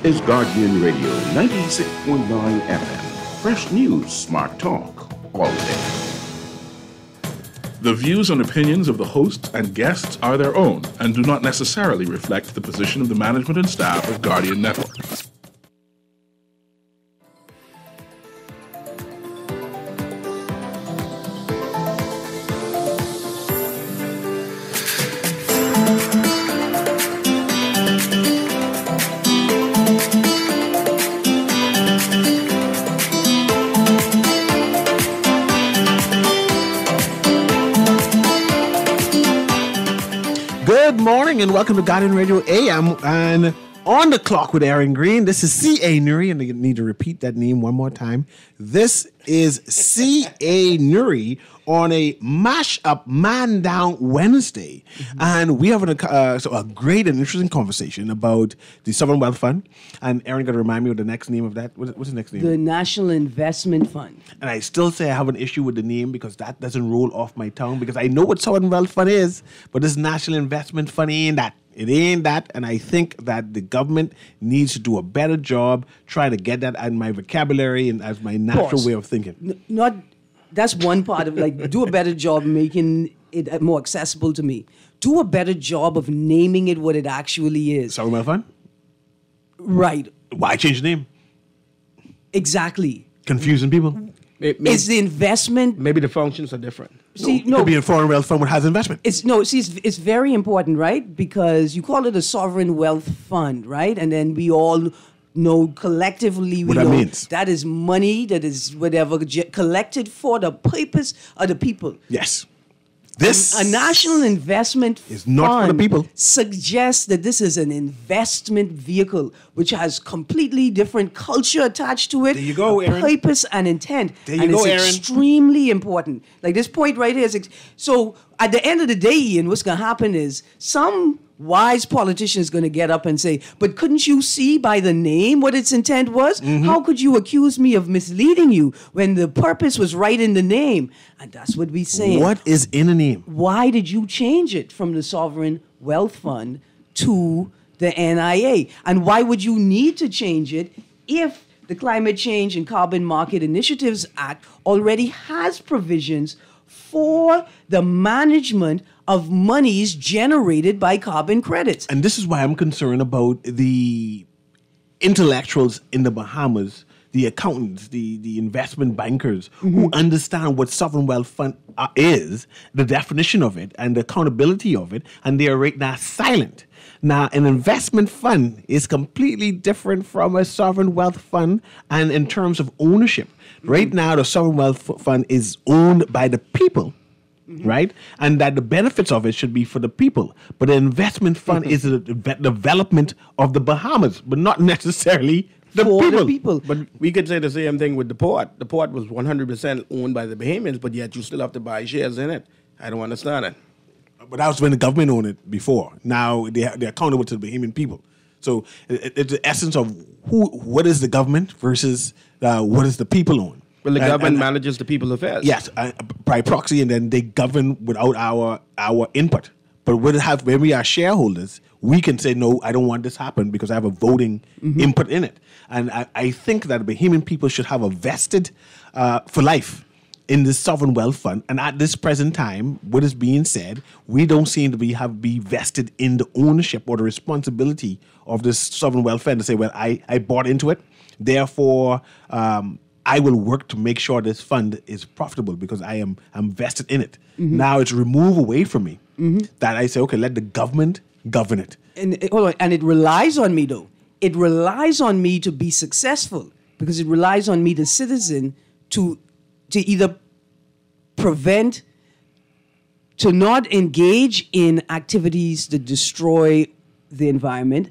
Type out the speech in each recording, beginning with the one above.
Is Guardian Radio 96.9 FM. Fresh news, smart talk, all day. The views and opinions of the hosts and guests are their own and do not necessarily reflect the position of the management and staff of Guardian Network. Good morning and welcome to Guardian Radio AM and On the Clock with Aaron Green. This is C.A. Newry, and I need to repeat that name one more time. This is C.A. Newry on a mash-up Man Down Wednesday. Mm-hmm. And we have a great and interesting conversation about the Sovereign Wealth Fund. And Aaron got to remind me of the next name of that. What's the next name? The National Investment Fund. And I still say I have an issue with the name because that doesn't roll off my tongue because I know what Sovereign Wealth Fund is, but this National Investment Fund ain't that. It ain't that, and I think that the government needs to do a better job trying to get that out of my vocabulary and as my natural way of thinking. That's one part of do a better job making it more accessible to me. Do a better job of naming it what it actually is. Sovereign Wealth Fund? Right. Why change the name? Exactly. Confusing people? It's the investment. Maybe the functions are different. See, no. It could be a foreign wealth fund that has investment. It's very important, right? Because you call it a sovereign wealth fund, right? And then we all know collectively what that means. That is money that is whatever collected for the purpose of the people. Yes. This a national investment is not for the people. Suggests that this is an investment vehicle which has completely different culture attached to it. There you go, Aaron. Purpose and intent. There you go, Aaron. It's extremely important. Like this point right here is so. At the end of the day, Ian, what's going to happen is some wise politician is going to get up and say, but couldn't you see by the name what its intent was? Mm-hmm. How could you accuse me of misleading you when the purpose was right in the name? And that's what we're saying. What is in a name? Why did you change it from the Sovereign Wealth Fund to the NIA? And why would you need to change it if the Climate Change and Carbon Market Initiatives Act already has provisions for the management of monies generated by carbon credits? And this is why I'm concerned about the intellectuals in the Bahamas, the accountants, the investment bankers, mm-hmm. who understand what sovereign wealth fund is, the definition of it, and the accountability of it, and they are right now silent. Now, an investment fund is completely different from a sovereign wealth fund, and in terms of ownership. Mm-hmm. Right now, the sovereign wealth fund is owned by the people. Mm-hmm. Right? And that the benefits of it should be for the people. But the investment fund is the development of the Bahamas, but not necessarily the people. But we could say the same thing with the port. The port was 100% owned by the Bahamians, but yet you still have to buy shares in it. I don't understand it. But that was when the government owned it before. Now they're accountable to the Bahamian people. So it's the essence of what is the government versus what is the people own. Well, the government manages the people's affairs. Yes, by proxy, and then they govern without our input. But when we are shareholders, we can say, no, I don't want this to happen because I have a voting mm-hmm. input in it. And I think that the Bahamian people should have a vested for life in this sovereign wealth fund. And at this present time, what is being said, we don't seem to be vested in the ownership or the responsibility of this sovereign wealth fund to say, well, I bought into it, therefore I will work to make sure this fund is profitable because I'm vested in it. Mm-hmm. Now it's removed away from me mm-hmm. that I say, okay, let the government govern it. And it relies on me, though. It relies on me to be successful because it relies on me, the citizen, to either prevent, to not engage in activities that destroy the environment,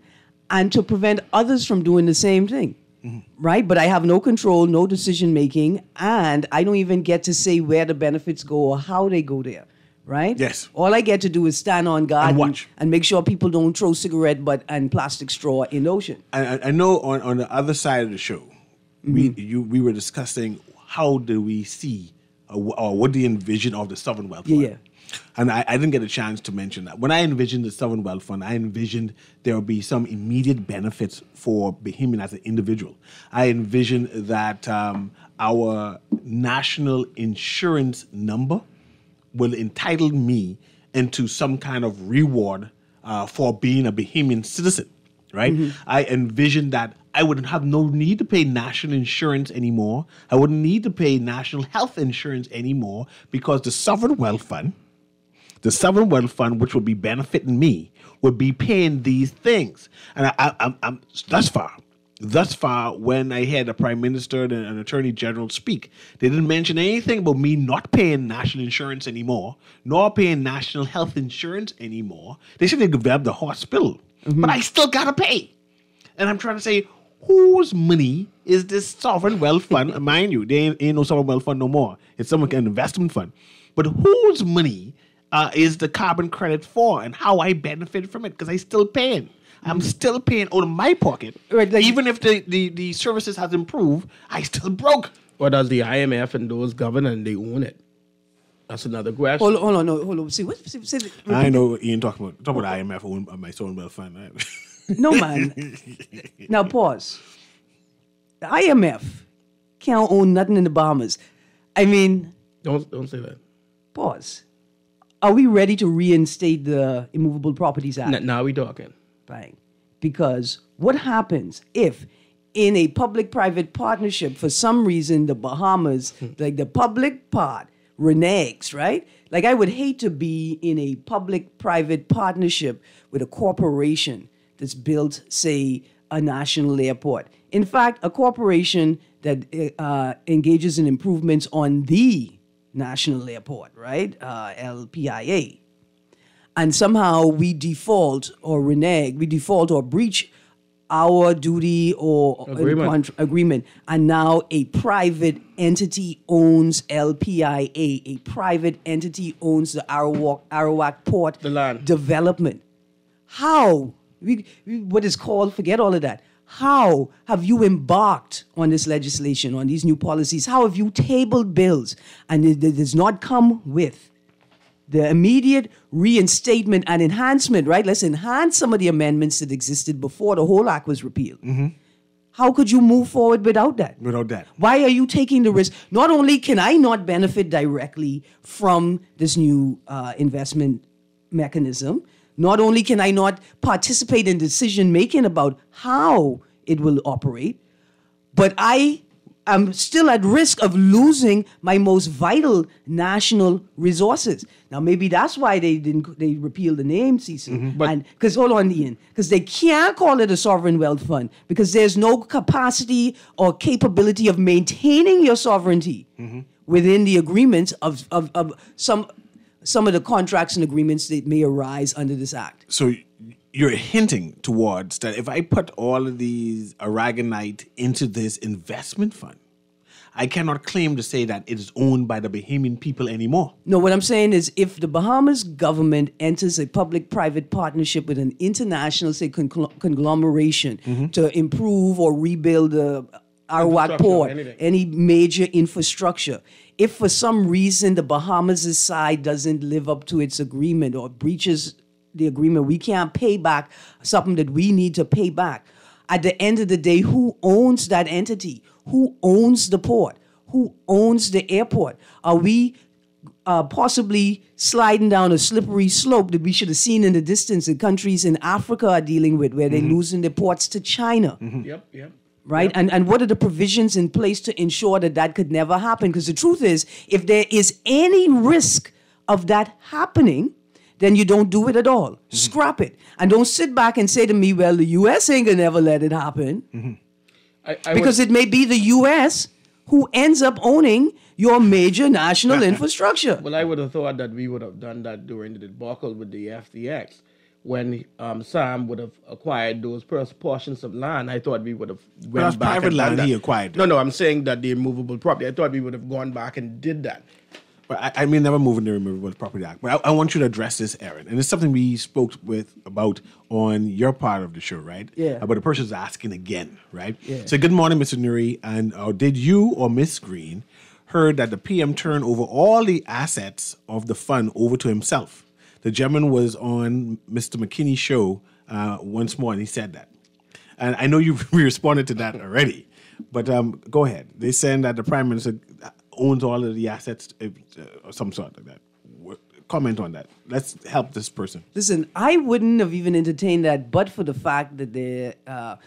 and to prevent others from doing the same thing. Mm-hmm. Right? But I have no control, no decision making, and I don't even get to say where the benefits go or how they go there. Right? Yes. All I get to do is stand on guard and watch and make sure people don't throw cigarette butt and plastic straw in the ocean. I know on the other side of the show, mm-hmm. we were discussing how do we see or what do you envision of the sovereign wealth fund? Yeah. And I didn't get a chance to mention that. When I envisioned the sovereign wealth fund, I envisioned there would be some immediate benefits for Bahamian as an individual. I envisioned that our national insurance number will entitle me into some kind of reward for being a Bahamian citizen, right? I envisioned that I would have no need to pay national insurance anymore. I wouldn't need to pay national health insurance anymore because the sovereign wealth fund, which would be benefiting me, would be paying these things. And I'm thus far, when I heard the Prime Minister and an Attorney General speak, they didn't mention anything about me not paying national insurance anymore, nor paying national health insurance anymore. They said they developed the hospital, but I still gotta pay. And I'm trying to say, whose money is this sovereign wealth fund? Mind you, there ain't no sovereign wealth fund no more. It's some kind of investment fund. But whose money is the carbon credit for, and how I benefit from it? Because I still paying. I'm still paying out of my pocket. Right, like, even if the services has improved, I still broke. Or does the IMF and those govern and they own it? That's another question. Hold on. See, I know Ian talking about IMF owned my sovereign wealth fund. Right? No, man. Now, pause. The IMF can't own nothing in the Bahamas. I mean... Don't say that. Pause. Are we ready to reinstate the Immovable Properties Act? Now we talking. Bang. Because what happens if in a public-private partnership, for some reason, the Bahamas, like the public part, reneges, right? Like I would hate to be in a public-private partnership with a corporation that's built, say, a national airport. In fact, a corporation that engages in improvements on the national airport, right? LPIA. And somehow we default or breach our duty or agreement. And now a private entity owns LPIA. A private entity owns the Arawak Port The land. development. How? What is called, forget all of that. How have you embarked on this legislation, on these new policies? How have you tabled bills and it does not come with the immediate reinstatement and enhancement, right? Let's enhance some of the amendments that existed before the whole act was repealed. How could you move forward without that? Without that. Why are you taking the risk? Not only can I not benefit directly from this new investment mechanism, not only can I not participate in decision-making about how it will operate, but I am still at risk of losing my most vital national resources. Now, maybe that's why they repealed the name, Cecil. Because, hold on, Ian, because they can't call it a sovereign wealth fund because there's no capacity or capability of maintaining your sovereignty within the agreements of some of the contracts and agreements that may arise under this act. So you're hinting towards that if I put all of these Aragonite into this investment fund, I cannot claim to say that it is owned by the Bahamian people anymore. No, what I'm saying is if the Bahamas government enters a public-private partnership with an international, say, conglomeration to improve or rebuild the Arawak Port, any major infrastructure, if for some reason the Bahamas' side doesn't live up to its agreement or breaches the agreement, we can't pay back something that we need to pay back. At the end of the day, who owns that entity? Who owns the port? Who owns the airport? Are we possibly sliding down a slippery slope that we should have seen in the distance that countries in Africa are dealing with, where they're losing their ports to China? Yep. Right? Yep. And what are the provisions in place to ensure that that could never happen? Because the truth is, if there is any risk of that happening, then you don't do it at all. Scrap it. And don't sit back and say to me, well, the U.S. ain't going to never let it happen. Because it may be the U.S. who ends up owning your major national infrastructure. Well, I would have thought that we would have done that during the debacle with the FTX. When Sam would have acquired those portions of land, I thought we would have went back private and done land that. he acquired. No, I'm saying that the immovable property. I thought we would have gone back and did that. But I may never move in the Removable Property Act. But I want you to address this, Aaron. And it's something we spoke about on your part of the show, right? Yeah. But the person's asking again, right? Yeah. So good morning, Mr. Newry. And did you or Miss Green heard that the PM turned over all the assets of the fund over to himself. The gentleman was on Mr. McKinney's show once more, and he said that. And I know you've responded to that already, but go ahead. They're saying that the Prime Minister owns all of the assets, or some sort like that. Comment on that. Let's help this person. Listen, I wouldn't have even entertained that, but for the fact that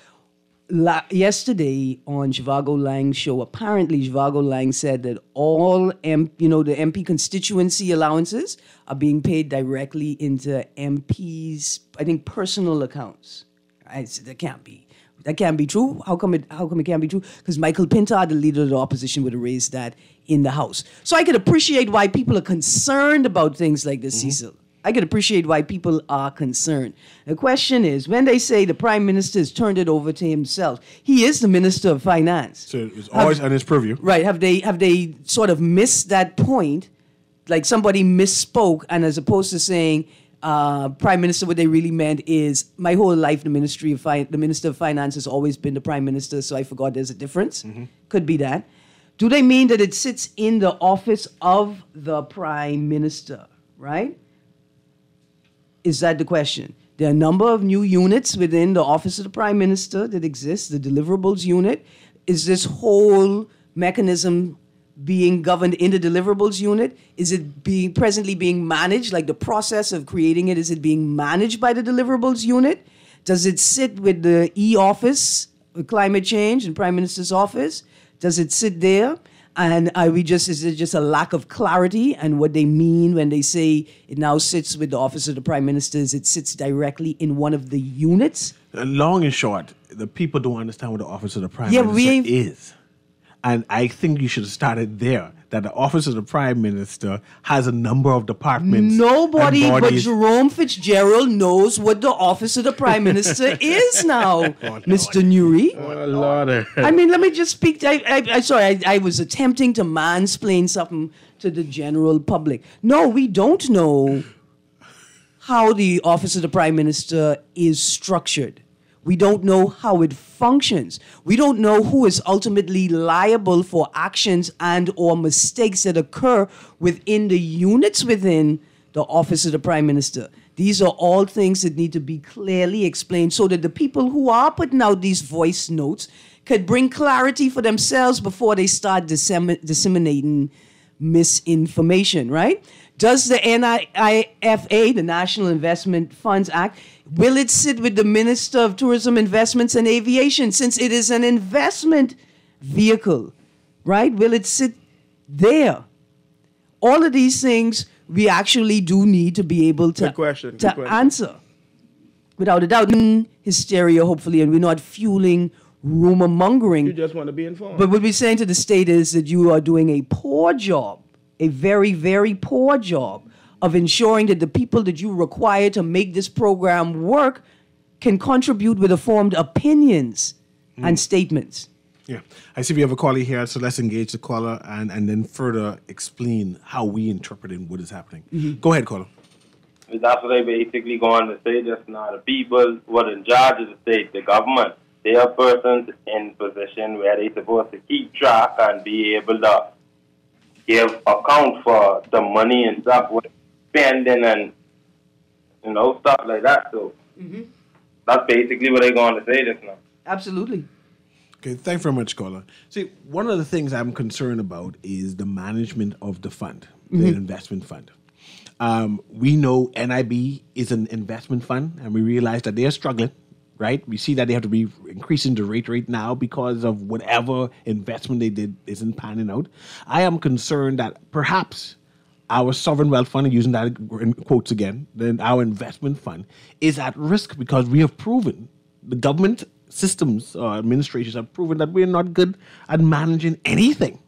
yesterday on Zhivago Lang's show, apparently Zhivago Lang said that all the MP constituency allowances are being paid directly into MPs, I think, personal accounts. I said that can't be. That can't be true. How come it can't be true? Because Michael Pintar, the leader of the opposition, would have raised that in the House. So I could appreciate why people are concerned about things like this, Cecil. I could appreciate why people are concerned. The question is, when they say the Prime Minister has turned it over to himself, he is the Minister of Finance. So it's always on his purview. Right. Have they sort of missed that point? Like somebody misspoke, and as opposed to saying, Prime Minister, what they really meant is, my whole life, the Minister of Finance has always been the Prime Minister, so I forgot there's a difference. Could be that. Do they mean that it sits in the office of the Prime Minister, right? Is that the question? There are a number of new units within the office of the Prime Minister that exist, the deliverables unit. Is this whole mechanism being governed in the deliverables unit? Is it presently being managed, like the process of creating it, is it being managed by the deliverables unit? Does it sit with the E-office, climate change and Prime Minister's office? Does it sit there? And is it just a lack of clarity? And what they mean when they say it now sits with the office of the Prime Minister is it sits directly in one of the units? Long and short, the people don't understand what the office of the Prime Minister is. And I think you should have started there, that the office of the Prime Minister has a number of departments. Nobody but Jerome Fitzgerald knows what the office of the Prime Minister is now, Mr. Newry. Oh, Lord. I mean, let me just speak. I was attempting to mansplain something to the general public. No, we don't know how the office of the Prime Minister is structured. We don't know how it functions. We don't know who is ultimately liable for actions and or mistakes that occur within the units within the office of the Prime Minister. These are all things that need to be clearly explained so that the people who are putting out these voice notes could bring clarity for themselves before they start disseminating misinformation, right? Does the NIFA, the National Investment Funds Act, will it sit with the Minister of Tourism, Investments and Aviation, since it is an investment vehicle, right? Will it sit there? All of these things we actually do need to be able to, Good question. Answer. Without a doubt, hysteria, hopefully, and we're not fueling rumor mongering. You just want to be informed. But what we're saying to the state is that you are doing a poor job, a very, very poor job of ensuring that the people that you require to make this program work can contribute with informed opinions and statements. Yeah. I see we have a caller here, so let's engage the caller and then further explain how we interpret what is happening. Go ahead, caller. That's what they basically going to say just now. The people who are in charge of the state, the government, they are persons in position where they're supposed to keep track and be able to give account for the money and stuff with spending and stuff like that. So that's basically what they're going to say just now. Absolutely. Okay, thanks very much, caller. See, one of the things I'm concerned about is the management of the fund, the investment fund. We know NIB is an investment fund, and we realize that they are struggling, right? We see that they have to be increasing the rate now because of whatever investment they did isn't panning out. I am concerned that perhaps our sovereign wealth fund, and using that in quotes again, then our investment fund is at risk because we have proven, the government systems or administrations have proven that we're not good at managing anything.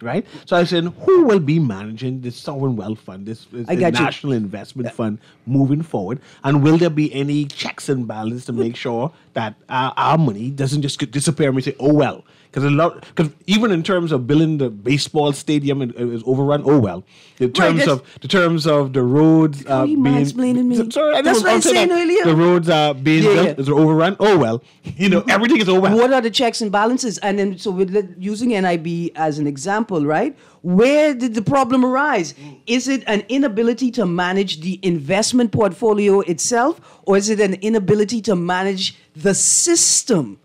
Right? So I said, who will be managing this sovereign wealth fund, this national investment fund moving forward? And will there be any checks and balances to make sure that our money doesn't just disappear and we say, oh, well. Because even in terms of building the baseball stadium, it was overrun. Oh well. In terms of the roads being mansplaining me. Sorry, that's what I was saying earlier. The roads are being built. Is it overrun? Oh well. Everything is over. What are the checks and balances? And then so with using NIB as an example. example, right? Where did the problem arise? Is it an inability to manage the investment portfolio itself, or is it an inability to manage the system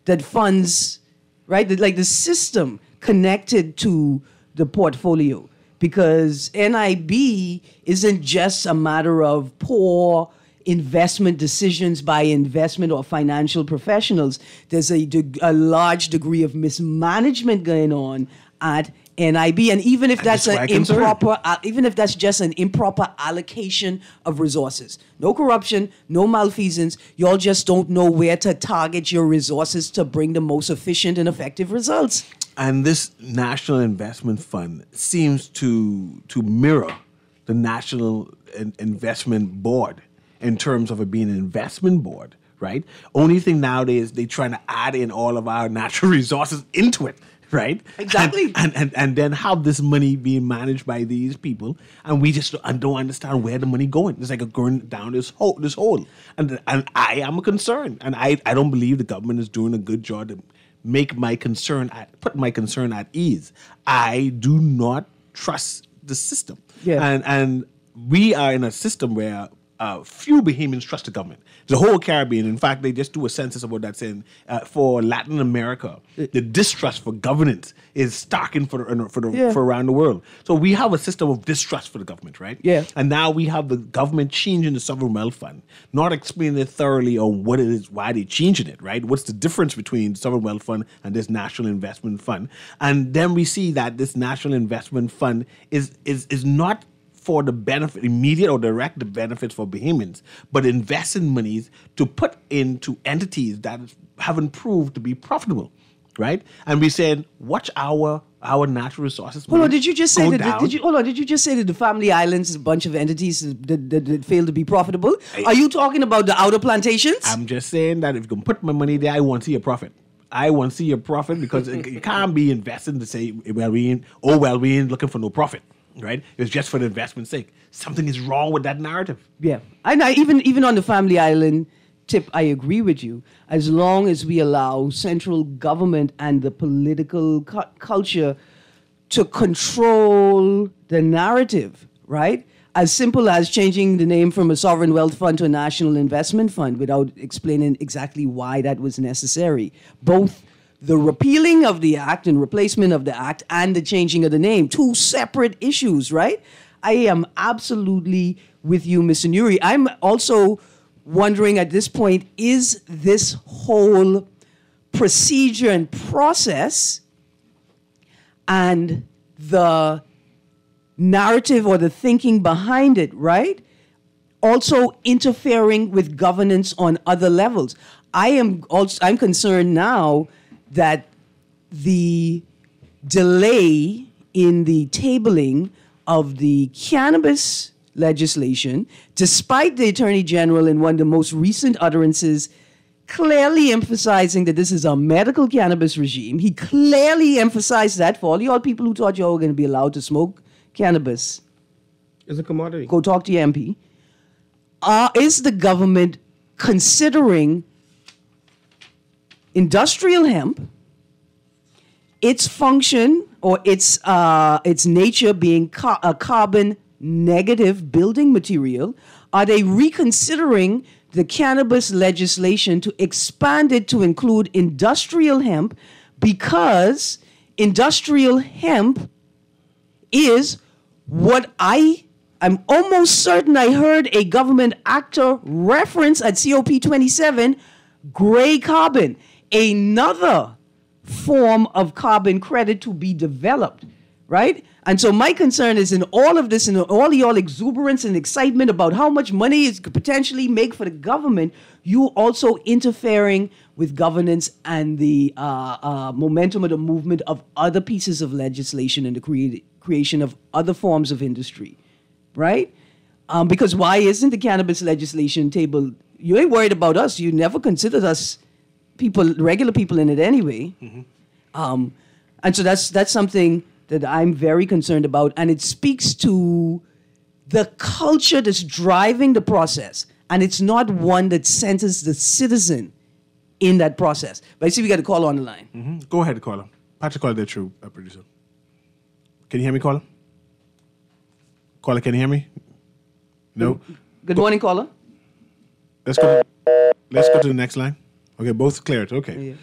that funds, right? Like the system connected to the portfolio? Because NIB isn't just a matter of poor investment decisions by investment or financial professionals. There's a large degree of mismanagement going on at NIB, and even if that's an improper, even if that's just an improper allocation of resources, no corruption, no malfeasance, y'all just don't know where to target your resources to bring the most efficient and effective results. And this National Investment Fund seems to mirror the National Investment Board in terms of it being an investment board, right? Only thing nowadays, they're trying to add in all of our natural resources into it, right? Exactly. And then have this money being managed by these people, and we just don't understand where the money going. It's like going down this hole. And I am concerned, and I don't believe the government is doing a good job to put my concern at ease. I do not trust the system. Yeah. And we are in a system where few Bahamians trust the government. The whole Caribbean, in fact, they just do a census about that saying for Latin America, the distrust for governance is starking for around the world. So we have a system of distrust for the government, right? Yeah. And now we have the government changing the sovereign wealth fund, not explaining it thoroughly on what it is, why they're changing it, right? What's the difference between the sovereign wealth fund and this national investment fund? And then we see that this national investment fund is not for the benefit, immediate or direct benefits for Bahamians, but investing monies to put into entities that haven't proved to be profitable, right? And we said, watch our natural resources. Hold on, did you just say that? down. Did you just say that the Family Islands is a bunch of entities that failed to be profitable? Are you talking about the outer plantations? I'm just saying that if you can put my money there, I want to see a profit. I want to see a profit because it can't be investing to say, we ain't looking for no profit. Right? It's just for the investment's sake. Something is wrong with that narrative. Yeah. And even on the Family Island tip, I agree with you. As long as we allow central government and the political culture to control the narrative, right? As simple as changing the name from a sovereign wealth fund to a national investment fund without explaining exactly why that was necessary. Both the repealing of the act and replacement of the act and the changing of the name, two separate issues, right? I am absolutely with you, Mr. Newry. I'm also wondering at this point, is this whole procedure and process and the narrative or the thinking behind it, right, also interfering with governance on other levels? I'm concerned now that the delay in the tabling of the cannabis legislation, despite the Attorney General in one of the most recent utterances clearly emphasizing that this is a medical cannabis regime, he clearly emphasized that for all y'all people who thought y'all were going to be allowed to smoke cannabis. It's a commodity. Go talk to your MP. Is the government considering industrial hemp, its function or its nature being a carbon negative building material? Are they reconsidering the cannabis legislation to expand it to include industrial hemp, because industrial hemp is what I'm almost certain I heard a government actor reference at COP27, gray carbon, another form of carbon credit to be developed, right? And so my concern is in all of this and all y'all exuberance and excitement about how much money it could potentially make for the government, you also interfering with governance and the momentum of the movement of other pieces of legislation and the creation of other forms of industry, right? Because why isn't the cannabis legislation tabled? You ain't worried about us. You never considered us regular people in it anyway. Mm-hmm. And so that's something that I'm very concerned about. And it speaks to the culture that's driving the process. And it's not one that centers the citizen in that process. But I see we got a call on the line. Mm-hmm. Go ahead, caller. Patrick called that true, producer. Can you hear me, caller? Caller, can you hear me? No. Good morning, caller. Let's go to the next line. Okay, both cleared. Okay. Yeah.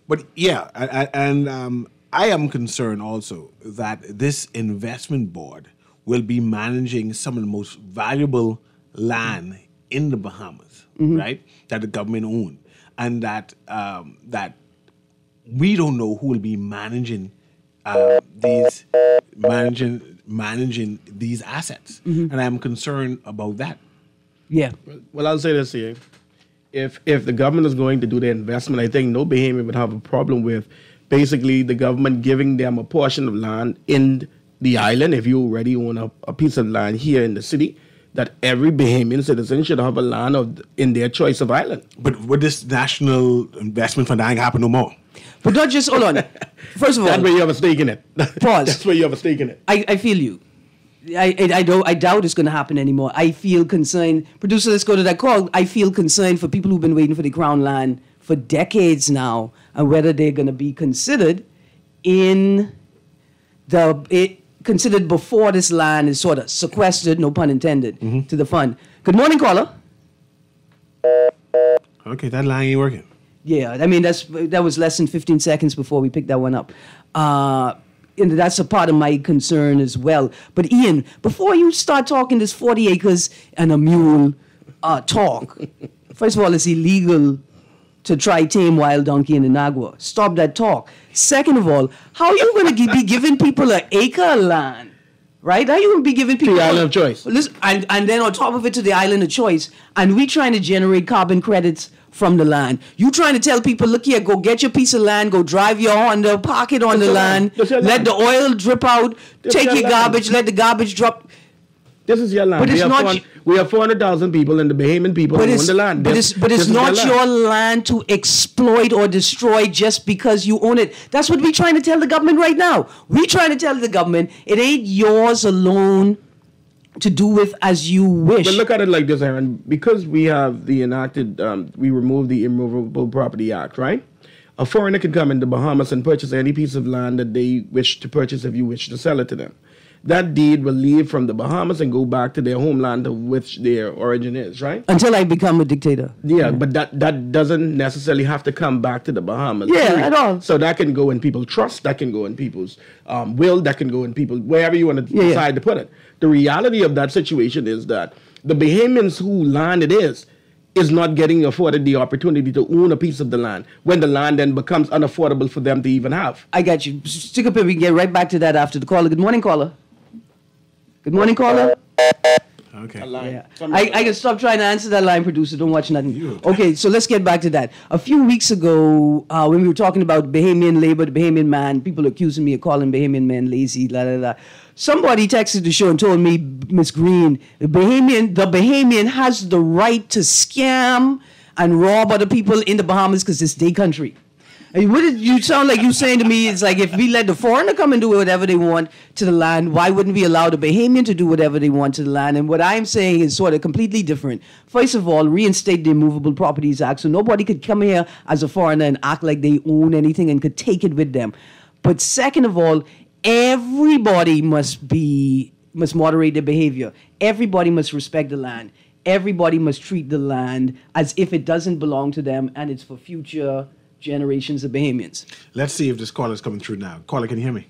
But yeah, I am concerned also that this investment board will be managing some of the most valuable land in the Bahamas, right? That the government own, and that we don't know who will be managing these assets, and I'm concerned about that. Yeah. Well, I'll say this here. If the government is going to do the investment, I think no Bahamian would have a problem with basically the government giving them a portion of land in the island. If you already own a piece of land here in the city, that every Bahamian citizen should have a land in their choice of island. But with this national investment fund, that ain't happen no more. But not just, hold on. First of all, That's where you have a stake in it. Pause. That's where you have a stake in it. I feel you. I doubt it's going to happen anymore. I feel concerned. Producer, let's go to that call. I feel concerned for people who've been waiting for the Crown land for decades now, and whether they're going to be considered considered before this land is sort of sequestered, no pun intended, to the fund. Good morning, caller. Okay, that line ain't working. Yeah, I mean, that was less than 15 seconds before we picked that one up. And that's a part of my concern as well. But Ian, before you start talking this 40 acres and a mule talk, first of all, it's illegal to try tame wild donkey in the Nagua. Stop that talk. Second of all, how are you going to be giving people an acre of land? Right? How are you going to be giving people... The island of choice. Listen, and then on top of it to the island of choice. And we trying to generate carbon credits from the land. You trying to tell people, look here, go get your piece of land, go drive your Honda, park it on the land, let the oil drip out, take your garbage, let the garbage drop. This is your land. But we have 400,000 people, and the Bahamian people own the land. But it's not your land to exploit or destroy just because you own it. That's what we're trying to tell the government right now. We're trying to tell the government it ain't yours alone to do with as you wish. But look at it like this, Aaron. Because we have we removed the Immovable Property Act, right? A foreigner can come in the Bahamas and purchase any piece of land that they wish to purchase if you wish to sell it to them. That deed will leave from the Bahamas and go back to their homeland of which their origin is, right? Until I become a dictator. Yeah, but that doesn't necessarily have to come back to the Bahamas. Yeah, at all. So that can go in people's trust, that can go in people's will, that can go in people, wherever you want to decide to put it. The reality of that situation is that the Bahamians who land it is not getting afforded the opportunity to own a piece of the land when the land then becomes unaffordable for them to even have. I got you. Stick up here. We can get right back to that after the caller. Good morning, caller. Good morning, caller. Okay. Yeah. I can stop trying to answer that line, producer. Don't watch nothing. Okay, so let's get back to that. A few weeks ago, when we were talking about Bahamian labor, the Bahamian man, people accusing me of calling Bahamian men lazy, la la la. Somebody texted the show and told me, Miss Green, the Bahamian has the right to scam and rob other people in the Bahamas because it's their country. And what did you sound like you saying to me? It's like if we let the foreigner come and do whatever they want to the land, why wouldn't we allow the Bahamian to do whatever they want to the land? And what I'm saying is sort of completely different. First of all, reinstate the Immovable Properties Act so nobody could come here as a foreigner and act like they own anything and could take it with them. But second of all, everybody must moderate their behavior. Everybody must respect the land. Everybody must treat the land as if it doesn't belong to them and it's for future generations of Bahamians. Let's see if this caller is coming through now. Caller, can you hear me?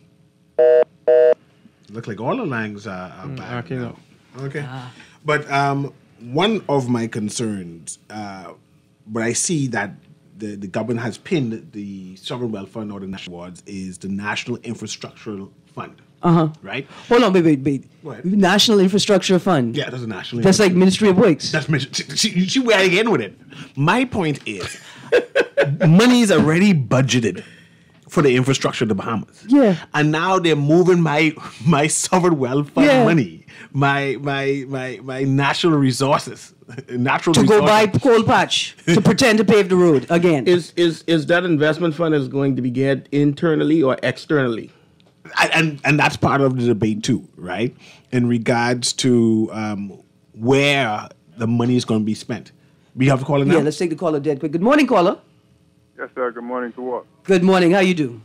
Look like all the lines are back now. Okay. But one of my concerns, but I see that the government has pinned the Sovereign Wealth Fund or the National Awards is the National Infrastructural Fund. Right? Hold on, wait. National Infrastructure Fund. Yeah, that's a national. That's like Ministry of Works. That's see where I get with it. My point is, money is already budgeted for the infrastructure of the Bahamas. Yeah. And now they're moving my sovereign wealth fund money, my natural resources, to go buy coal patch to pretend to pave the road again. Is that investment fund is going to be get internally or externally? And that's part of the debate too, right? In regards to where the money is going to be spent. We have a caller now? Yeah, let's take the caller dead quick. Good morning, caller. Yes, sir. Good morning to what? Good morning. How you do?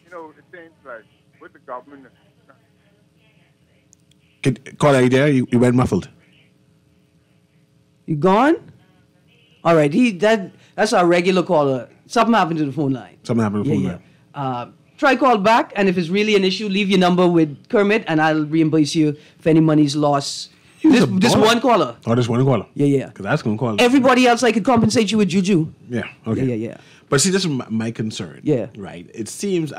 You know, it seems like with the government. Caller, are you there? You went muffled. You gone? All right. That's our regular caller. Something happened to the phone line. Something happened to the phone line. Try call back, and if it's really an issue, leave your number with Kermit, and I'll reimburse you if any money's lost. This one caller. Oh, this one caller. Yeah. Because that's going to call. Everybody else, I could compensate you with juju. Yeah. Okay. Yeah. But see, this is my concern. Yeah. Right. It seems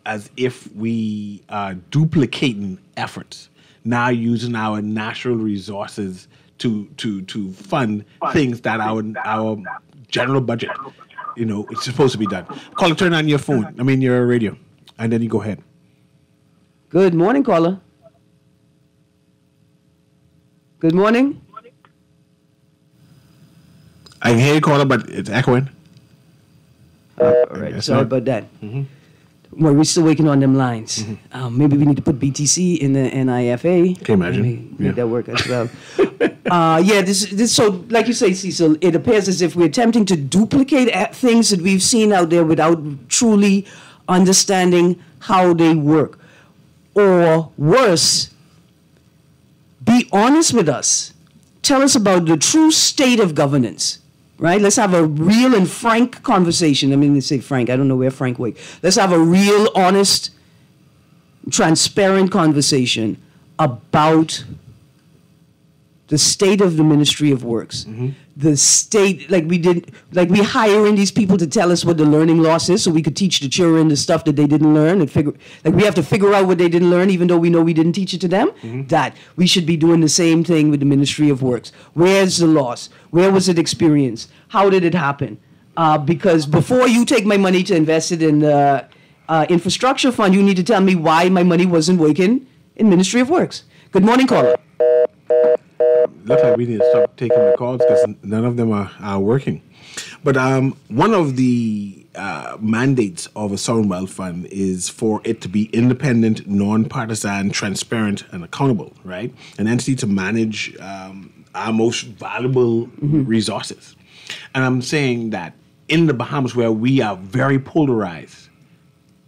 as if we are duplicating efforts, now using our natural resources to fund things that our general budget, it's supposed to be done. Caller, turn on your phone. Your radio, and then you go ahead. Good morning, caller. Good morning. I can hear you, caller, but it's echoing. All right, sorry about that. Mm-hmm. Well, we're still working on them lines. Mm-hmm. Maybe we need to put BTC in the NIFA. Can you imagine? Make that work as well. This. So, like you say, Cecil, it appears as if we're attempting to duplicate things that we've seen out there without truly understanding how they work. Or worse, be honest with us. Tell us about the true state of governance. Right? Let's have a real and frank conversation. They say frank. I don't know where Frank works. Let's have a real, honest, transparent conversation about the state of the Ministry of Works. Mm-hmm. The state, we hiring these people to tell us what the learning loss is so we could teach the children the stuff that they didn't learn and we have to figure out what they didn't learn even though we know we didn't teach it to them. Mm-hmm. That we should be doing the same thing with the Ministry of Works. Where's the loss? Where was it experienced? How did it happen? Because before you take my money to invest it in the infrastructure fund, you need to tell me why my money wasn't working in Ministry of Works. Good morning, caller. Looks like we need to stop taking the calls because none of them are working. But one of the mandates of a sovereign wealth fund is for it to be independent, non-partisan, transparent, and accountable, right? An entity to manage our most valuable resources. And I'm saying that in the Bahamas, where we are very polarized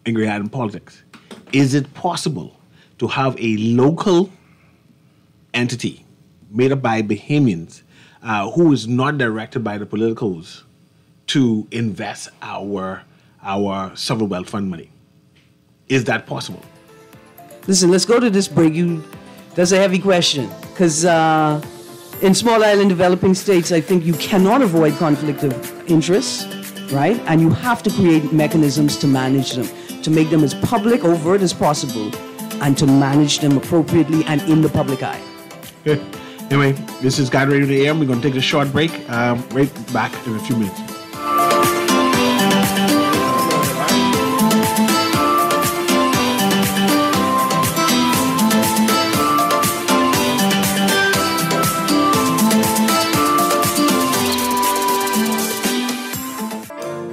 in politics, is it possible to have a local entity made up by Bahamians who is not directed by the politicals to invest our sovereign wealth fund money? Is that possible? Listen, let's go to this break. That's a heavy question because in small island developing states, I think you cannot avoid conflict of interest, right? And you have to create mechanisms to manage them, to make them as public, overt as possible, and to manage them appropriately and in the public eye. Okay. Anyway, this is Guide Radio to AM. We're going to take a short break. Right back in a few minutes.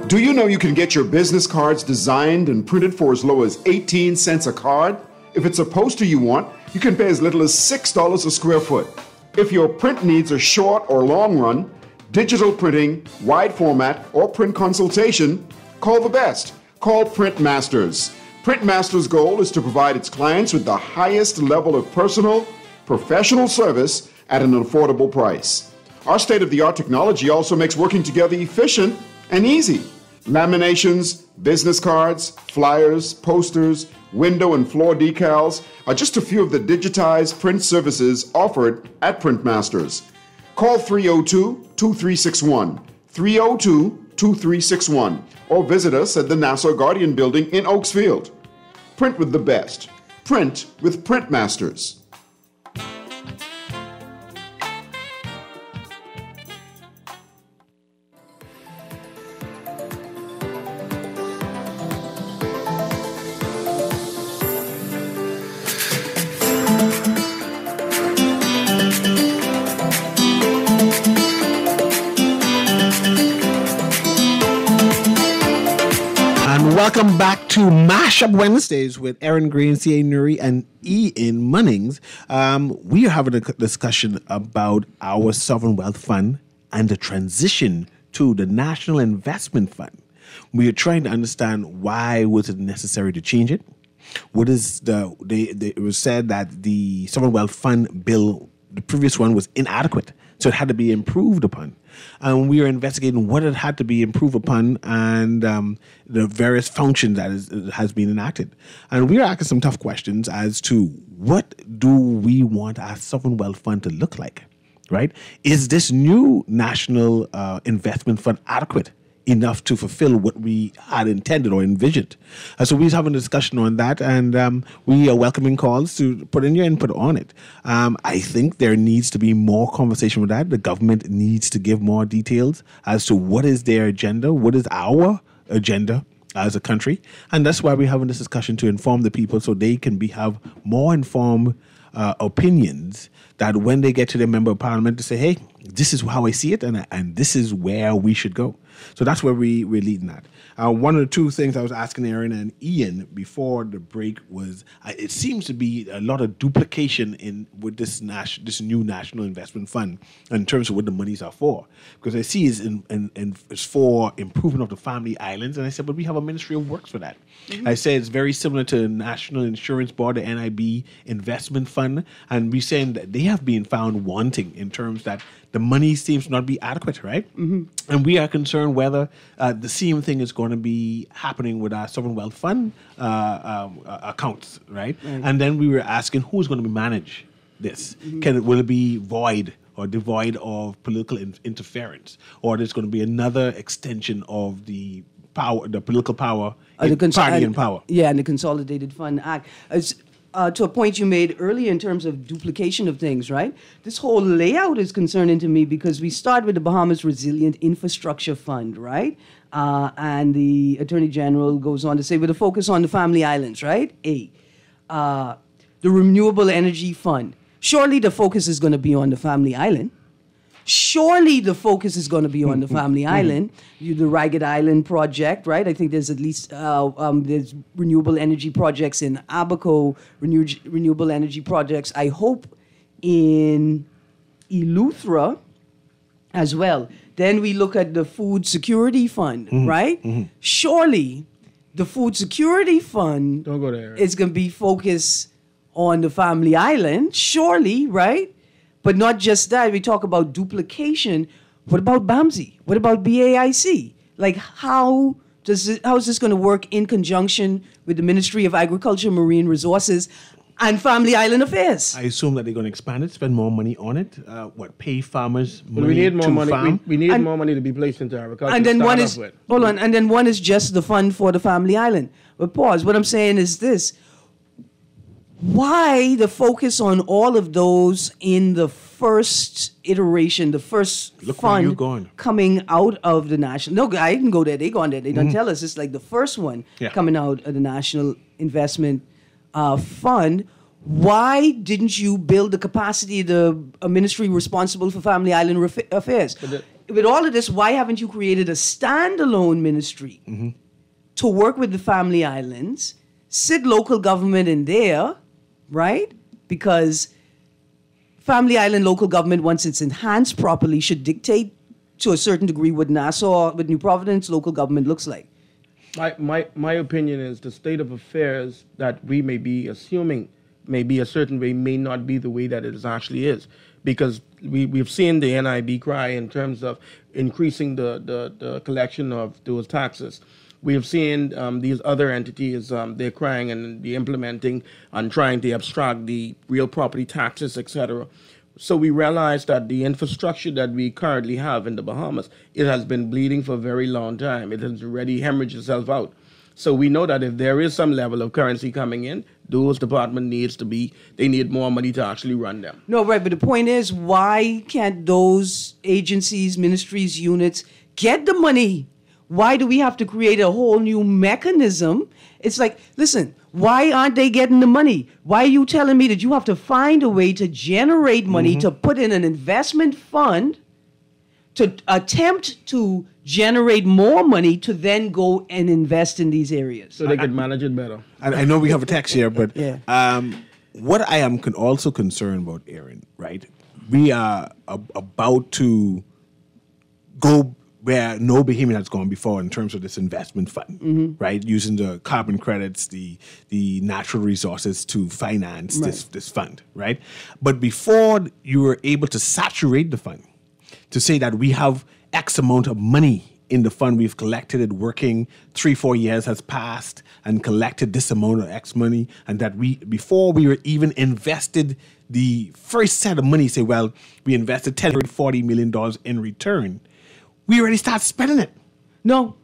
Do you know you can get your business cards designed and printed for as low as 18 cents a card? If it's a poster you want, you can pay as little as $6 a square foot. If your print needs are short or long run, digital printing, wide format, or print consultation, call the best. Call Print Masters. Print Masters' goal is to provide its clients with the highest level of personal, professional service at an affordable price. Our state-of-the-art technology also makes working together efficient and easy. Laminations, business cards, flyers, posters, window and floor decals are just a few of the digitized print services offered at Print Masters. Call 302-2361, 302-2361, or visit us at the Nassau Guardian Building in Oaksfield. Print with the best. Print with Print Masters. Welcome back to Mashup Wednesdays with Aaron Green, C.A. Newry, and Ian Munnings. We are having a discussion about our sovereign wealth fund and the transition to the National Investment Fund. We are trying to understand why was it necessary to change it, What is it was said that the Sovereign Wealth Fund bill, the previous one, was inadequate, so it had to be improved upon. And we are investigating what it had to be improved upon and the various functions that has been enacted. And we are asking some tough questions as to what do we want our Sovereign Wealth Fund to look like, right? Is this new national investment fund adequate enough to fulfill what we had intended or envisioned? So we're having a discussion on that, and we are welcoming calls to put in your input on it. I think there needs to be more conversation with that. The government needs to give more details as to what is their agenda, what is our agenda as a country, and that's why we're having this discussion, to inform the people so they can have more informed opinions, that when they get to their member of parliament to say, hey, this is how I see it, and this is where we should go. So that's where we're leading at. One of the two things I was asking Aaron and Ian before the break was, it seems to be a lot of duplication with this new national investment fund in terms of what the monies are for. Because I see it's for improvement of the family islands, and I said, but we have a Ministry of Works for that. Mm-hmm. I say it's very similar to the National Insurance Board, the NIB investment fund, and we're saying that they have been found wanting in terms that the money seems to not be adequate, right? Mm-hmm. And we are concerned whether the same thing is going to be happening with our Sovereign Wealth Fund accounts, right? And then we were asking who's going to manage this. Mm-hmm. Will it be void or devoid of political interference, or there's going to be another extension of the power, the political power, party in power? Yeah, and the Consolidated Fund Act. To a point you made earlier in terms of duplication of things, right? This whole layout is concerning to me because we start with the Bahamas Resilient Infrastructure Fund, right? And the Attorney General goes on to say, with a focus on the family islands, right? The Renewable Energy Fund. Surely the focus is going to be on the family island. Surely the focus is going to be on the family island. The Ragged Island project, right? I think there's at least there's renewable energy projects in Abaco, renewable energy projects, I hope, in Eleuthera as well. Then we look at the Food Security Fund, right? Mm-hmm. Surely the Food Security Fund Don't go there. is going to be focused on the family island, surely, right? But not just that, we talk about duplication. What about BAMSI? What about BAIC? Like, how is this going to work in conjunction with the Ministry of Agriculture, Marine Resources, and Family Island Affairs? I assume that they're going to expand it, spend more money on it. Pay farmers money we need more to money. farm? We need more money to be placed into agriculture. And then one is just the fund for the family island. But pause. What I'm saying is this. Why the focus on all of those in the first iteration, the first fund coming out of the national? No, I didn't go there. They gone there. They don't tell us. It's like the first one coming out of the National Investment Fund. Why didn't you build the capacity of the ministry responsible for Family Island affairs? With all of this, why haven't you created a standalone ministry to work with the Family Islands, sit local government in there, right? Because Family Island local government, once it's enhanced properly, should dictate to a certain degree what Nassau, what New Providence local government looks like. My opinion is the state of affairs that we may be assuming may be a certain way may not be the way that it actually is. Because we've seen the NIB cry in terms of increasing the collection of those taxes. We have seen these other entities, they're crying and they're implementing and trying to abstract the real property taxes, etc. So we realized that the infrastructure that we currently have in the Bahamas, it has been bleeding for a very long time. It has already hemorrhaged itself out. So we know that if there is some level of currency coming in, those departments they need more money to actually run them. No, right, but the point is, why can't those agencies, ministries, units get the money? Why do we have to create a whole new mechanism? It's like, listen, why aren't they getting the money? Why are you telling me that you have to find a way to generate money to put in an investment fund to attempt to generate more money to then go and invest in these areas? So they could manage it better. I know we have a text here, but what I am also concerned about, Aaron, right? We are about to go where no Bahamian has gone before in terms of this investment fund, right? Using the carbon credits, the natural resources to finance this fund, right? But before you were able to saturate the fund, to say that we have X amount of money in the fund, we've collected it working, 3-4 years has passed and collected this amount of X money, and that before we were even invested the first set of money, say, well, we invested $10 or $40 million in return, we already start spending it. No.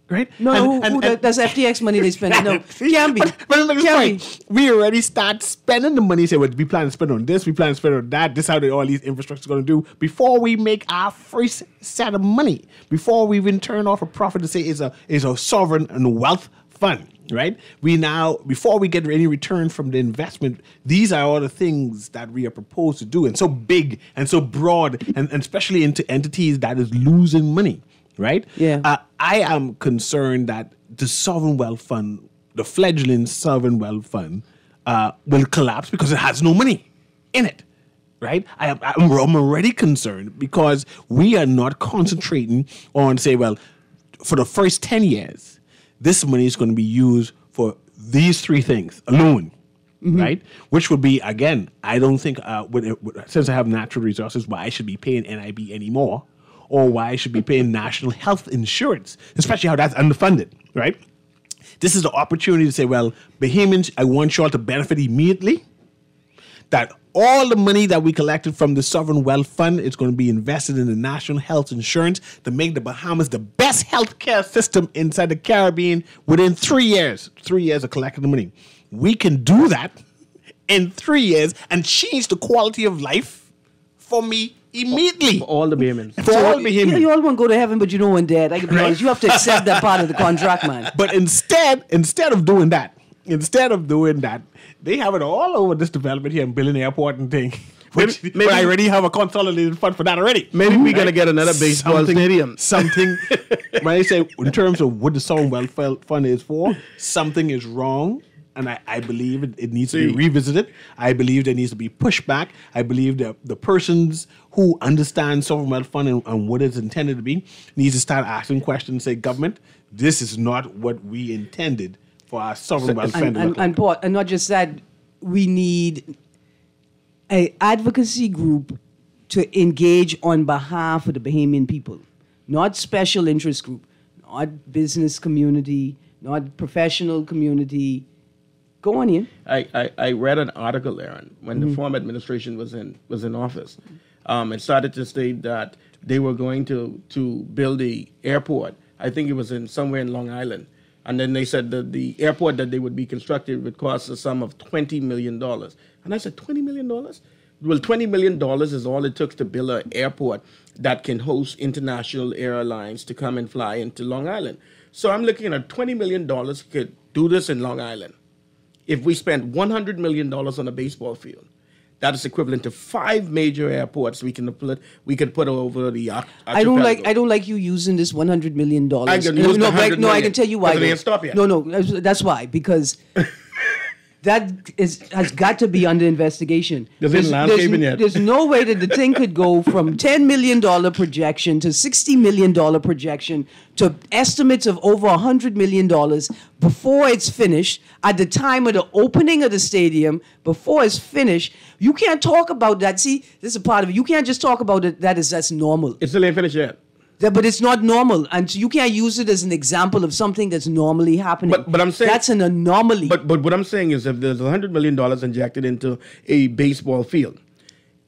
Right? No, that's FTX money they spend. No, can't be. But we already start spending the money. Say, well, we plan to spend on this, we plan to spend on that. This is how all these infrastructure going to do. Before we make our first set of money, before we even turn off a profit to say is a sovereign and wealth fund, right? We now, before we get any return from the investment, these are all the things that we are proposed to do, and so big and so broad, and especially into entities that is losing money. Right? Yeah. I am concerned that the sovereign wealth fund, the fledgling sovereign wealth fund, will collapse because it has no money in it. Right? I'm already concerned because we are not concentrating on, say, well, for the first 10 years, this money is going to be used for these three things alone. Right? Which would be, again, I don't think, since I have natural resources, why I should be paying NIB anymore, or why I should be paying national health insurance, especially how that's underfunded, right? This is the opportunity to say, well, Bahamians, I want y'all to benefit immediately, that all the money that we collected from the Sovereign Wealth Fund is going to be invested in the national health insurance to make the Bahamas the best healthcare system inside the Caribbean within 3 years. 3 years of collecting the money. We can do that in 3 years and change the quality of life for me immediately. For all the Bahamians. For all the Bahamians. You all want to go to heaven, but you know when dead. I can be honest. You have to accept that part of the contract, man. But instead of doing that, they have it all over this development here in Billin Airport and thing. Maybe I already have a consolidated fund for that already. Maybe we're going to get another baseball stadium. Something, when I say in terms of what the Sovereign Wealth Fund is for, something is wrong. And I believe it needs to be revisited. I believe there needs to be pushback. I believe that the persons who understand sovereign wealth fund and what it's intended to be needs to start asking questions and say, government, this is not what we intended for our sovereign wealth fund. And not just that, we need an advocacy group to engage on behalf of the Bahamian people, not special interest group, not business community, not professional community. Go on, Ian. I read an article, Aaron, when the former administration was in office. It started to state that they were going to build the airport. I think it was somewhere in Long Island. And then they said that the airport that they would be constructed would cost a sum of $20 million. And I said, $20 million? Well, $20 million is all it took to build an airport that can host international airlines to come and fly into Long Island. So I'm looking at $20 million could do this in Long Island. If we spent $100 million on a baseball field, that is equivalent to 5 major airports we could put over the archipelago. I don't like you using this $100 million. I can use the $100 million. I can tell you why. They didn't stop yet. No, that's why. Because that has got to be under investigation. There's yet. There's no way that the thing could go from $10 million projection to $60 million projection to estimates of over $100 million before it's finished. At the time of the opening of the stadium, before it's finished, you can't talk about that. See, this is a part of it. You can't just talk about it. That's normal. It still ain't finished yet. But it's not normal, and so you can't use it as an example of something that's normally happening. But I'm saying that's an anomaly. But what I'm saying is, if there's $100 million injected into a baseball field,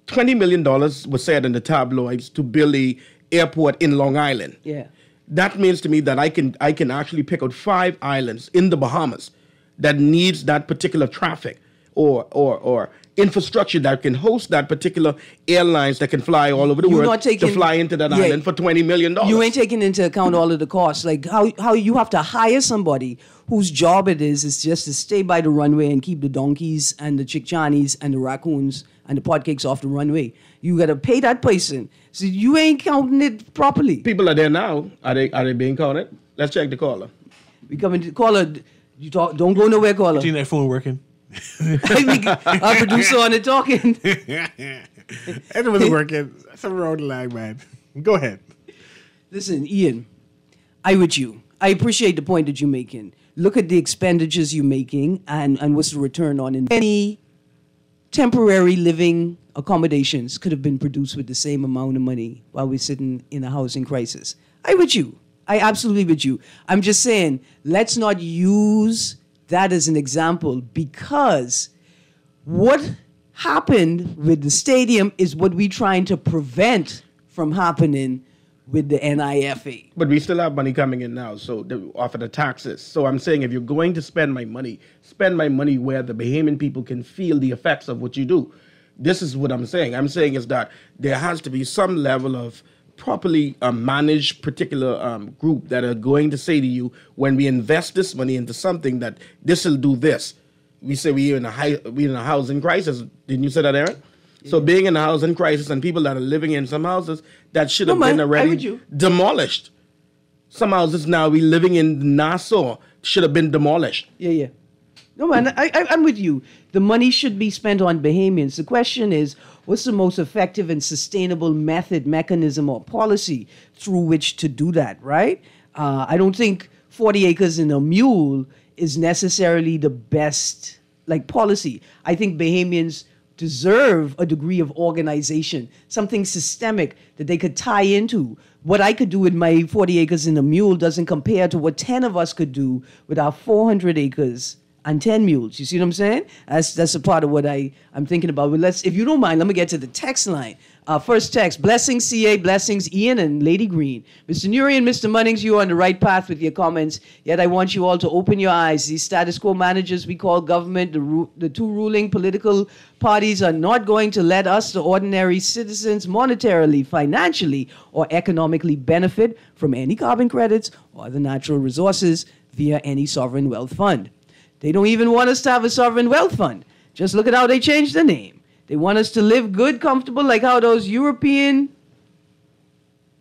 $20 million was said in the tabloids to build a airport in Long Island. Yeah, that means to me that I can actually pick out 5 islands in the Bahamas that needs that particular traffic or infrastructure that can host that particular airlines that can fly all over the world to fly into that island for $20 million. You ain't taking into account all of the costs. Like how you have to hire somebody whose job it is just to stay by the runway and keep the donkeys and the chickchanis and the raccoons and the potcakes off the runway. You got to pay that person. So you ain't counting it properly. People are there now. Are they being counted? Let's check the caller. We coming to caller. You talk. Don't go nowhere, caller. Is that phone working? Our producer on it talking. It was working. Something wrong with the lag, man. Go ahead. Listen, Ian, I with you. I appreciate the point that you're making. Look at the expenditures you're making and what's the return on investment. Any temporary living accommodations could have been produced with the same amount of money while we're sitting in a housing crisis. I with you. I absolutely with you. I'm just saying, let's not use that as an example, because what happened with the stadium is what we're trying to prevent from happening with the NIFA. But we still have money coming in now, so off of the taxes. So I'm saying, if you're going to spend my money where the Bahamian people can feel the effects of what you do. This is what I'm saying. I'm saying is that there has to be some level of properly managed particular group that are going to say to you, when we invest this money into something, that this will do this. We say we're in a housing crisis. Didn't you say that, Aaron? Yeah. So being in a housing crisis and people that are living in some houses that should have been already demolished. Some houses now we living in Nassau should have been demolished. Yeah. No, man, I'm with you. The money should be spent on Bahamians. The question is, what's the most effective and sustainable method, mechanism, or policy through which to do that, right? I don't think 40 acres and a mule is necessarily the best, policy. I think Bahamians deserve a degree of organization, something systemic that they could tie into. What I could do with my 40 acres and a mule doesn't compare to what 10 of us could do with our 400 acres and 10 mules. You see what I'm saying? That's a part of what I'm thinking about. But if you don't mind, let me get to the text line. First text, blessings CA, blessings Ian and Lady Green. Mr. Newry and Mr. Munnings, you are on the right path with your comments, yet I want you all to open your eyes. These status quo managers we call government, the two ruling political parties are not going to let us, the ordinary citizens, monetarily, financially, or economically benefit from any carbon credits or other natural resources via any sovereign wealth fund. They don't even want us to have a sovereign wealth fund. Just look at how they changed the name. They want us to live good, comfortable, like how those European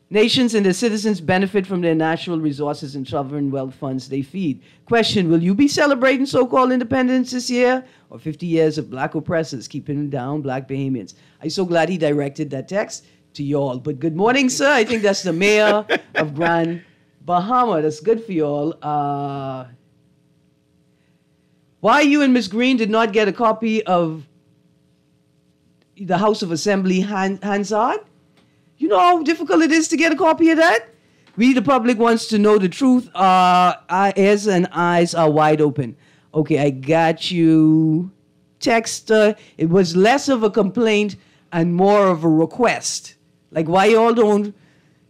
nations and their citizens benefit from their natural resources and sovereign wealth funds they feed. Question, will you be celebrating so-called independence this year? Or 50 years of black oppressors keeping down black Bahamians? I'm so glad he directed that text to y'all. But good morning, sir. I think that's the mayor of Grand Bahama. That's good for y'all. Why you and Ms. Green did not get a copy of the House of Assembly Hansard? You know how difficult it is to get a copy of that? We, the public, wants to know the truth. Our ears and eyes are wide open. Okay, I got you. Text, it was less of a complaint and more of a request. Like, why y'all don't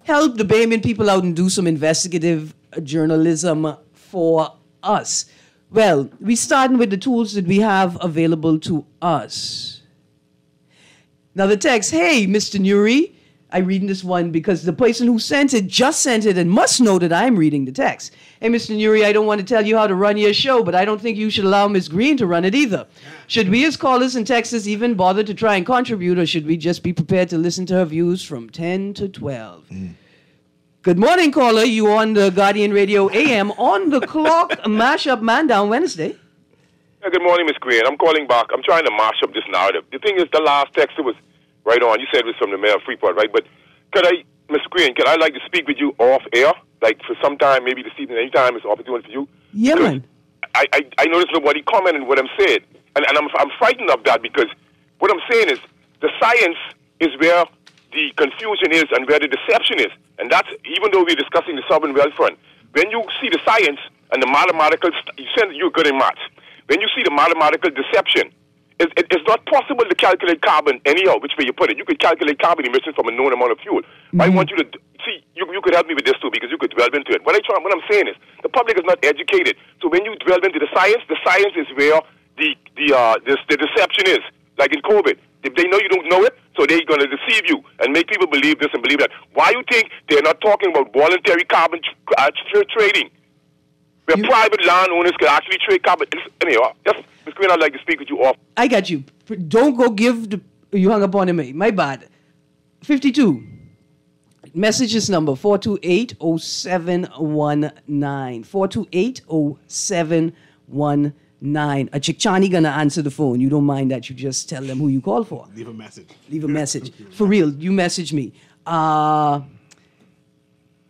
help the Bahamian people out and do some investigative journalism for us? Well, we're starting with the tools that we have available to us. Now the text, hey, Mr. Newry. I'm reading this one because the person who sent it just sent it and must know that I'm reading the text. Hey, Mr. Newry, I don't want to tell you how to run your show, but I don't think you should allow Ms. Green to run it either. Should we as callers and texters even bother to try and contribute, or should we just be prepared to listen to her views from 10 to 12? Good morning, caller. You on the Guardian Radio AM on the clock, Mashup Man Down Wednesday. Yeah, good morning, Ms. Green. I'm calling back. I'm trying to mash up this narrative. The thing is, the last text was right on. You said it was from the mayor of Freeport, right? But Ms. Green, could I like to speak with you off air? Like for some time, maybe this evening, anytime it's opportunity for you? Yeah, because man. I noticed nobody commented what I'm saying. And I'm frightened of that, because what I'm saying is the science is where the confusion is and where the deception is. And that's, even though we're discussing the sovereign wealth fund, when you see the science and the mathematical, you're good in maths. When you see the mathematical deception, it's not possible to calculate carbon anyhow, which way you put it. You could calculate carbon emissions from a known amount of fuel. Mm-hmm. I want you to see, you could help me with this too, because you could delve into it. What I'm saying is, the public is not educated. So when you delve into the science is where the deception is. Like in COVID, if they know you don't know it, so they're going to deceive you and make people believe this and believe that. Why you think they're not talking about voluntary carbon trading, where private landowners can actually trade carbon? Anyhow, just, Ms. Green, I'd like to speak with you off. I got you. Don't go give you hung up on me. My bad. 52. Messages number 428-0719. 428-0719. A Chickchani gonna answer the phone. You don't mind that. You just tell them who you call for. Leave a message. Leave a message. For real, you message me.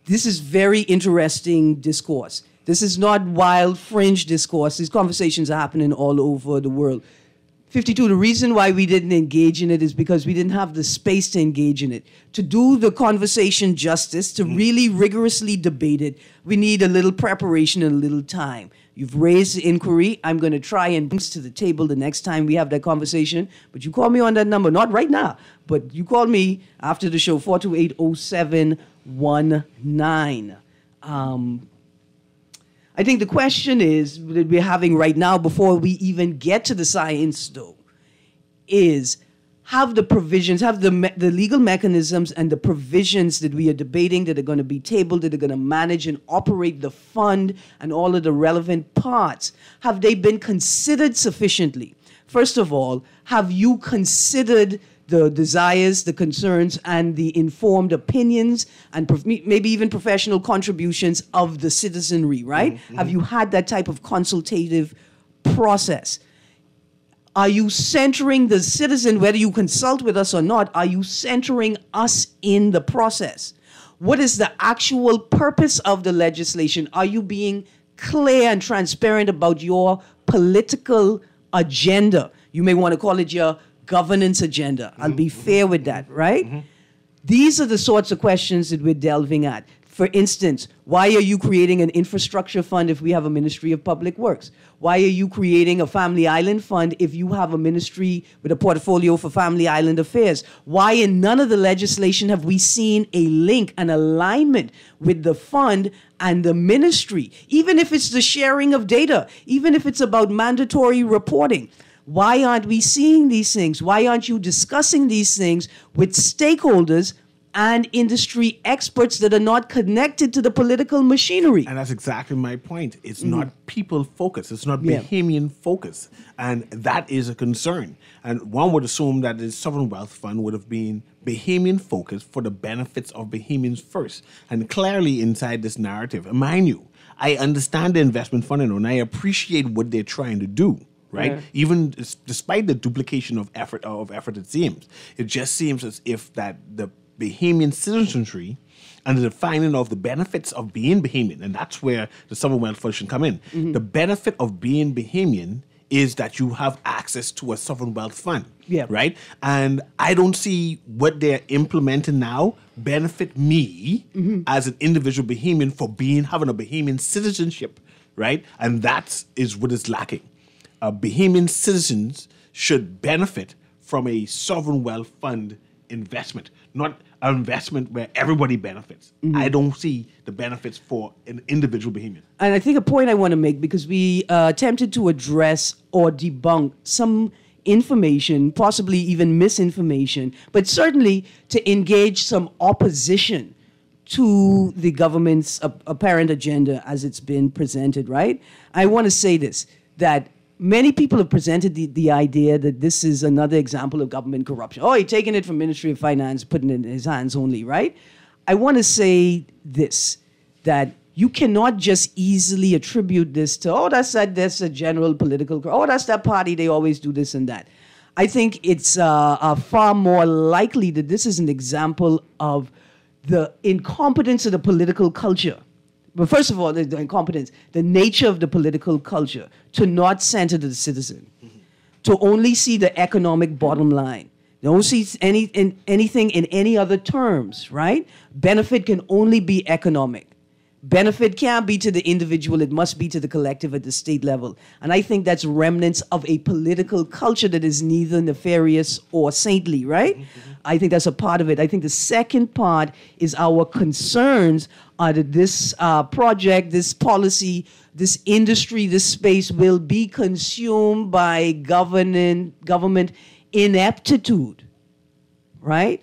this is very interesting discourse. This is not wild fringe discourse. These conversations are happening all over the world. 52, the reason why we didn't engage in it is because we didn't have the space to engage in it. To do the conversation justice, to really rigorously debate it, we need a little preparation and a little time. You've raised the inquiry. I'm going to try and bring this to the table the next time we have that conversation. But you call me on that number, not right now, but you call me after the show, 428-0719. I think the question is that we're having right now, before we even get to the science, though, is have the provisions, have the legal mechanisms and the provisions that we are debating that are going to be tabled, that are going to manage and operate the fund and all of the relevant parts, have they been considered sufficiently? First of all, have you considered the desires, the concerns, and the informed opinions, and maybe even professional contributions of the citizenry, right? Mm-hmm. Have you had that type of consultative process? Are you centering the citizen, whether you consult with us or not, are you centering us in the process? What is the actual purpose of the legislation? Are you being clear and transparent about your political agenda? You may want to call it your governance agenda. I'll be fair with that, right? Mm-hmm. These are the sorts of questions that we're delving at. For instance, why are you creating an infrastructure fund if we have a Ministry of Public Works? Why are you creating a Family Island fund if you have a ministry with a portfolio for Family Island affairs? Why in none of the legislation have we seen a link, an alignment with the fund and the ministry? Even if it's the sharing of data, even if it's about mandatory reporting. Why aren't we seeing these things? Why aren't you discussing these things with stakeholders and industry experts that are not connected to the political machinery? And that's exactly my point. It's not people focused. It's not Bahamian focused. And that is a concern. And one would assume that the Sovereign Wealth Fund would have been Bahamian focused for the benefits of Bahamians first. And clearly inside this narrative, and mind you, I understand the investment fund and I appreciate what they're trying to do. Right? Yeah. Even despite the duplication of effort it seems. It just seems as if that the Bahamian citizenry and the defining of the benefits of being Bahamian, and that's where the Sovereign Wealth Fund should come in. Mm-hmm. The benefit of being Bahamian is that you have access to a sovereign wealth fund. Yeah. Right? And I don't see what they're implementing now benefit me as an individual Bahamian for having a Bahamian citizenship. Right? And that is what is lacking. Bahamian citizens should benefit from a sovereign wealth fund investment, not an investment where everybody benefits. I don't see the benefits for an individual Bahamian. And I think a point I want to make, because we attempted to address or debunk some information, possibly even misinformation, but certainly to engage some opposition to the government's apparent agenda as it's been presented, right? I want to say this, that many people have presented the idea that this is another example of government corruption. Oh, he's taking it from Ministry of Finance, putting it in his hands only, right? I want to say this, that you cannot just easily attribute this to, that's a general political, that's that party, they always do this and that. I think it's far more likely that this is an example of the incompetence of the political culture. But first of all, the incompetence, the nature of the political culture to not center the citizen, to only see the economic bottom line. They don't see anything in any other terms, right? Benefit can only be economic. Benefit can't be to the individual, it must be to the collective at the state level. And I think that's remnants of a political culture that is neither nefarious or saintly, right? I think that's a part of it. I think the second part is our concerns that this project, this policy, this industry, this space will be consumed by government ineptitude, right?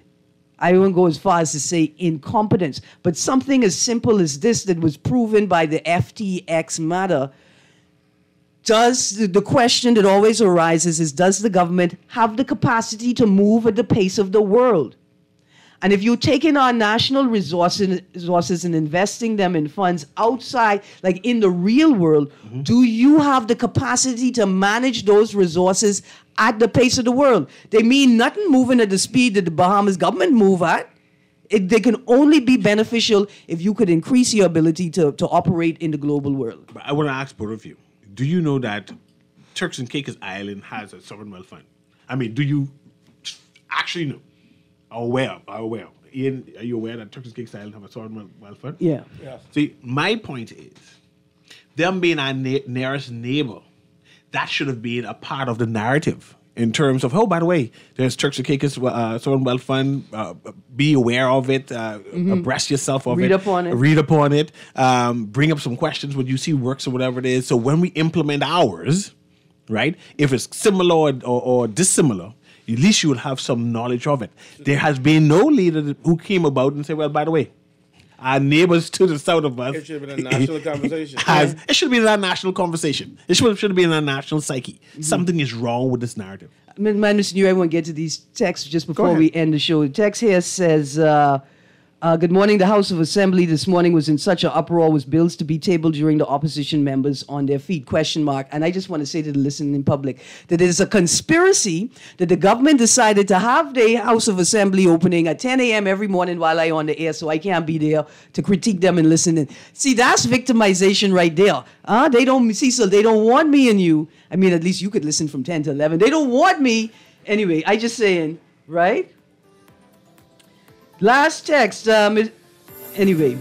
I won't go as far as to say incompetence, but something as simple as this that was proven by the FTX matter. The question that always arises is, does the government have the capacity to move at the pace of the world? And if you're taking our national resources and investing them in funds outside, like in the real world, do you have the capacity to manage those resources at the pace of the world? They mean nothing moving at the speed that the Bahamas government move at. they can only be beneficial if you could increase your ability to operate in the global world. But I want to ask both of you, do you know that Turks and Caicos Island has a sovereign wealth fund? I mean, do you actually know? Aware? Ian, are you aware that Turks and Caicos Island have a sovereign wealth fund? Yeah. See, my point is, them being our nearest neighbor, that should have been a part of the narrative in terms of, oh, by the way, there's Turks and Caicos Sovereign Wealth Fund. Be aware of it. Abreast yourself of Read it. Read upon it. Bring up some questions when you see works or whatever it is. So when we implement ours, right, if it's similar or dissimilar, at least you will have some knowledge of it. There has been no leader who came about and said, well, by the way, our neighbors to the south of us. It should have been a national conversation. It should be in our national conversation. It should be in our national psyche. Something is wrong with this narrative. Mr. Newry, I want to get to these texts just before ahead. we end the show. The text here says, good morning. The House of Assembly this morning was in such an uproar with bills to be tabled during the opposition members on their feet, ? And I just want to say to the listening public that it is a conspiracy that the government decided to have the House of Assembly opening at 10 a.m. every morning while I on the air, so I can't be there to critique them and listen in. See, that's victimization right there. They don't want me and you. I mean, at least you could listen from 10 to 11. They don't want me. Anyway, I just saying, right? Last text. Anyway,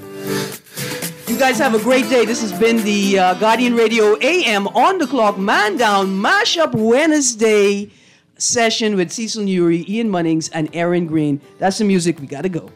you guys have a great day. This has been the Guardian Radio AM on the clock man down mashup Wednesday session with Cecil Newry, Ian Munnings, and Aaron Green. That's the music. We gotta go.